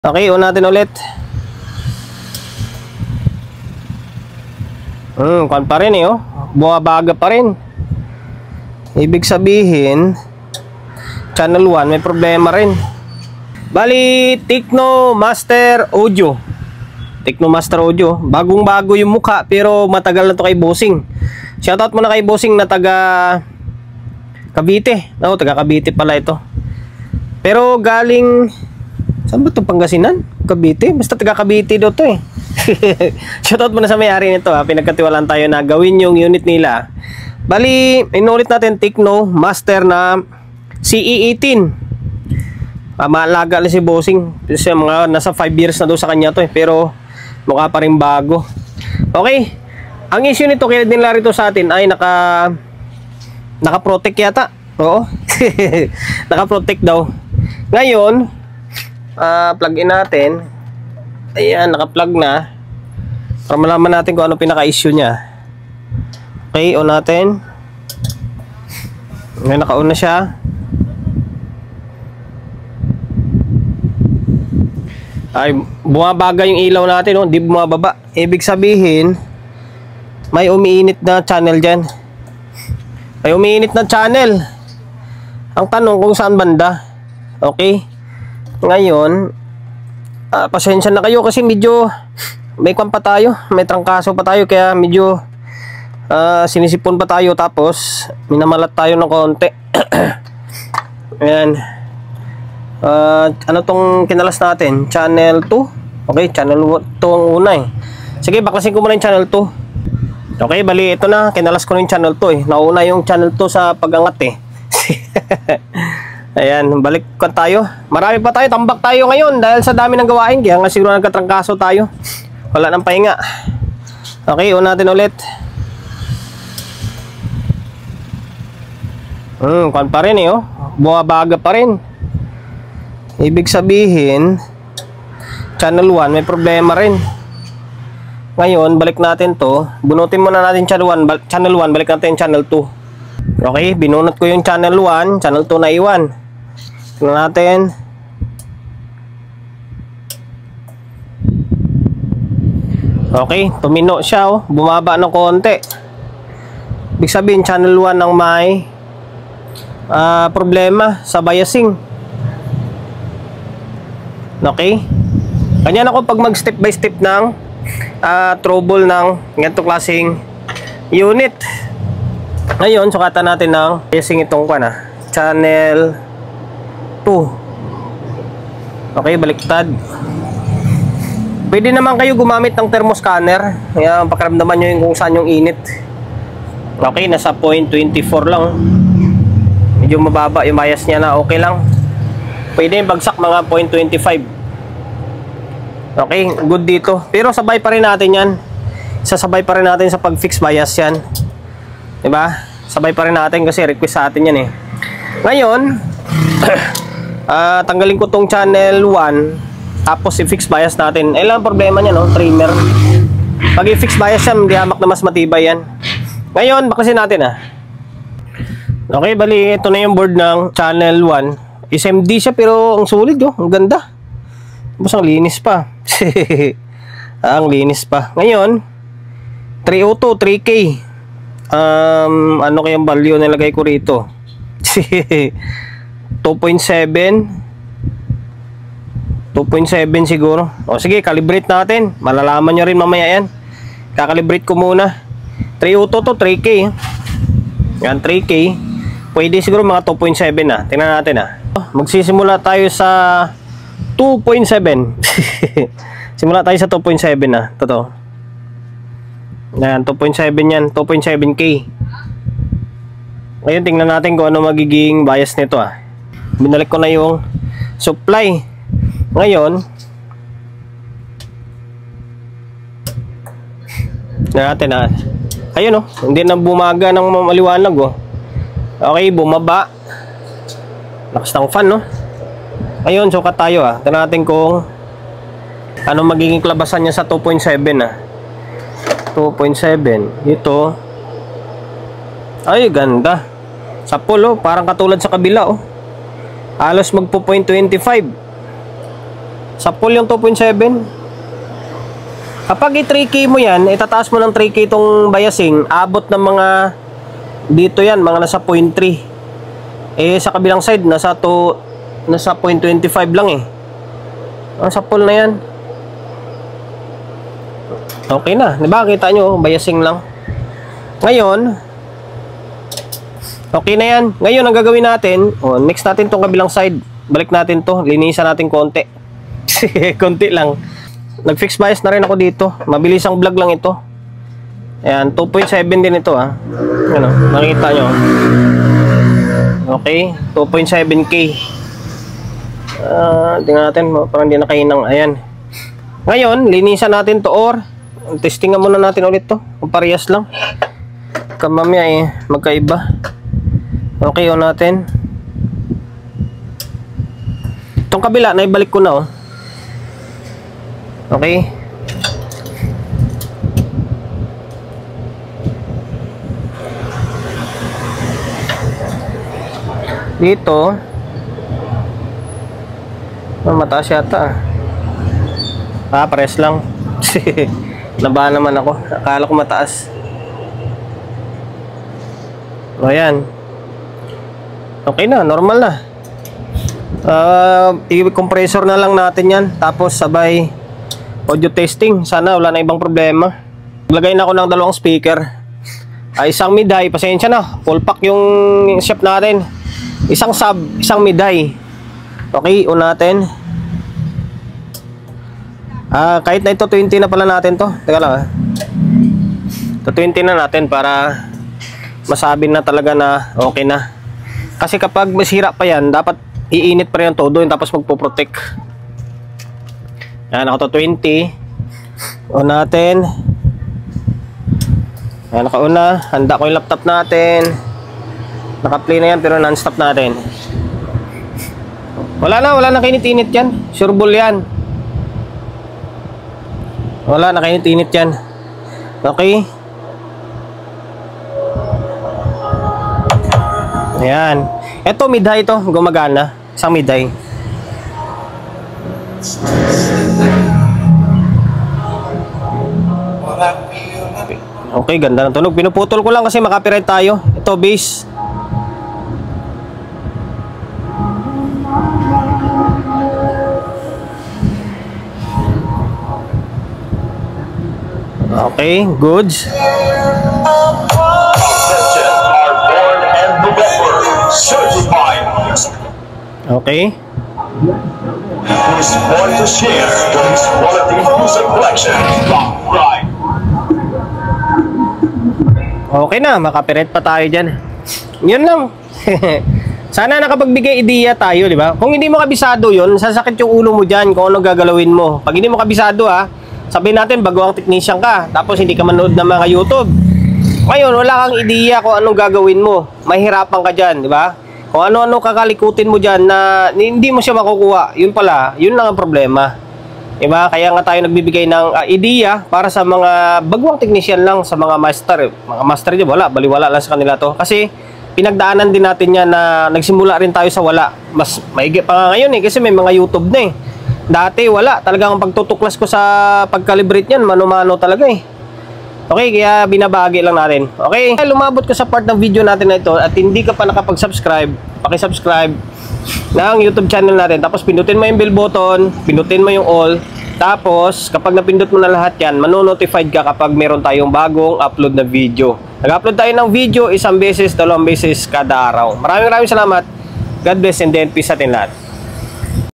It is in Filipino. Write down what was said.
Okay, on natin ulit. Kan pa rin oh. Bumabaga pa rin. Ibig sabihin, channel 1 may problema rin. Bali, Tecno Master Audio. Tecno Master Audio. Bagong-bago yung mukha pero matagal na to kay Bossing. Shoutout muna kay Bossing na taga Cavite. No, taga Cavite pala ito. Pero galing saan ba ito? Pangasinan? Cavite? Basta taga Cavite daw to eh. Shoutout muna sa may-ari nito ha. Pinagkatiwalaan tayo na gawin yung unit nila. Bali, inulit natin Tecno Master na CE18. Maalaga na si Bossing. Kasi mga nasa 5 years na daw sa kanya to eh. Pero mukha pa rin bago. Okay. Ang issue nito kaya din larito sa atin ay naka-protect yata. Oo. Naka-protect daw. Ngayon, plug in natin. Ayan, naka-plug na. Para malaman natin kung ano pinaka-issue niya. Okay, on natin. Ngayon, naka-on na siya. Ay, bumabaga yung ilaw natin, no? Di bumababa. Ibig sabihin, may umiinit na channel dyan. May umiinit na channel. Ang tanong kung saan banda. Okay? Ngayon, pasensya na kayo kasi medyo may kwan pa tayo. May trangkaso pa tayo kaya medyo sinisipon pa tayo tapos minamalat tayo ng konti. Ayan. Ano tong kinalas natin? Channel 2. Okay, channel 2 ang una eh. Sige, baklasin ko muna yung channel 2. Okay, bali ito na. Kinalas ko na yung channel 2 eh. Nauna yung channel 2 sa pag-angat eh. Ayan, balik ko tayo. Marami pa tayo, tambak tayo ngayon dahil sa dami ng gawain. Kaya nga siguro nagkatrangkaso tayo. Wala nang pahinga. Okay, on natin ulit. Kan pa rin eh oh. Bumabaga pa rin. Ibig sabihin, channel 1 may problema rin. Ngayon, balik natin to. Bunutin muna natin channel 1, balik natin channel 2. Okay, binunot ko yung channel 1, channel 2 na iwan. Tingnan natin. Okay, tumino siya oh. Bumaba ng konti. Ibig sabihin, channel 1 ang may problema sa biasing. Okay? Ganyan ako pag mag step by step ng trouble ng ganitong klaseng unit. Ngayon, sukatan natin ng biasing itong channel 2. Okay, baliktad. Pwede naman kayo gumamit ng thermoscanner. Kaya pakiramdaman nyo yung kung saan yung init. Okay, nasa 0.24 lang. Medyo mababa yung bias niya na okay lang. Pwede yung bagsak mga 0.25. Okay, good dito. Pero sabay pa rin natin yan. Sasabay pa rin natin sa pag-fix bias yan. Diba? Sabay pa rin natin kasi request sa atin yan eh. Ngayon, tanggalin ko tong channel 1. Tapos i-fix bias natin. Eh lang problema niya no, trimmer. Pag i-fix bias yan, hindi hamak na mas matibay yan. Ngayon, baklasin natin Okay, bali, ito na yung board ng channel 1. SMD siya pero ang sulit oh, ang ganda. Mas ang linis pa. Ang linis pa. Ngayon, 302, 3K. Ano kayang value na nilagay ko rito? 2.7 siguro. O sige, calibrate natin. Malalaman nyo rin mamaya yan. Kakalibrate ko muna. 302 to 3K. Yan, 3K. Pwede siguro mga 2.7 na. Tingnan natin Magsisimula tayo sa 2.7. Simula tayo sa 2.7 Totoo. Yan, 2.7 yan. 2.7K. Ngayon, tingnan natin kung ano magiging bias nito Binalik ko na yung supply. Ngayon, natin ayun hindi na bumaga ng maliwanag Okay, bumaba. Lakas ng fan Ayun, sukat tayo Tingnan natin kung ano magiging klabasan niya sa 2.7 2.7. Ito. Ay, ganda. Sa pool parang katulad sa kabila Halos magpo 0.25. Sa full yung 2.7. Kapag i-3K mo yan, itataas mo ng 3K itong biasing, abot ng mga dito yan, mga nasa 0.3. Eh sa kabilang side nasa 0.25 lang eh. Sa full na yan. Okay na, 'di ba? Kita nyo, biasing lang. Ngayon, okay na yan. Ngayon ang gagawin natin, next natin tong kabilang side. Balik natin to, linisan natin konti. Konti lang. Nag-fix bias na rin ako dito. Mabilis ang vlog lang ito. Ayan, 2.7 din ito ah. Ano, nakita nyo. Okay, 2.7K. Tingnan natin, parang hindi nakahinang. Ayan. Ngayon, linisan natin to or testingan muna natin ulit to. Kung parehas lang. Kamamaya eh, magkaiba. Okay, on natin. Itong kabila, naibalik ko na oh. Okay. Dito mataas yata pares lang. Nabahan naman ako, akala ko mataas. Ayan, okay na, normal na. I-compressor na lang natin yan, tapos sabay audio testing. Sana wala na ibang problema. Maglagay na ako ng 2 speaker. Isang mid-high, pasensya na, full pack yung shop natin. Isang sub, isang mid-high. Okay, on natin. Kahit na ito 20 na pala natin to. Teka lang Ito 20 na natin para masabi na talaga na okay na. Kasi kapag masira pa yan, dapat iinit pa rin yung todo yun, tapos magpo-protect. Yan, ako to 20. On natin. Yan, nakauna. Handa ko yung laptop natin. Naka-play na yan pero non-stop natin. Wala na kainit-init yan. Sure ball yan. Wala na kainit-init yan. Okay. Ayan. Ito mid-high ito. Gumagana. Isang mid-high. Okay, ganda ng tunog. Pinuputol ko lang kasi makapiright tayo. Ito bass. Okay, goods. Okay. Who's born to share John's quality music collection. Right. Okay na, makapiright pa tayo dyan. Yun lang. Sana nakapagbigay ideya tayo, di ba? Kung hindi mo kabisado yun, sasakit yung ulo mo dyan kung ano gagalawin mo. Pag hindi mo kabisado sabihin natin baguang technician ka, tapos hindi ka manood ng mga YouTube. Ngayon, wala kang ideya kung anong gagawin mo. Mahirapan ka dyan, di ba? Kung ano-ano kakalikutin mo dyan na hindi mo siya makukuha, yun pala, yun lang ang problema. Diba? Kaya nga tayo nagbibigay ng ideya para sa mga baguang technician lang, sa mga master. Mga master dyan, wala, baliwala lang sa kanila to. Kasi pinagdaanan din natin yan na nagsimula rin tayo sa wala. Mas maigi pa nga ngayon kasi may mga YouTube na eh. Dati wala, talagang pagtutuklas ko sa pagkalibrate yan, mano-mano talaga eh. Okay, kaya binabahagi lang natin. Okay, lumabot ka sa part ng video natin na ito at hindi ka pa nakapag-subscribe, paki-subscribe ng YouTube channel natin. Tapos pindutin mo yung bell button, pindutin mo yung all. Tapos kapag napindot mo na lahat yan, mano-notified ka kapag meron tayong bagong upload na video. Nag-upload tayo ng video 1 beses, 2 beses kada araw. Maraming salamat. God bless and then peace sa atin lahat.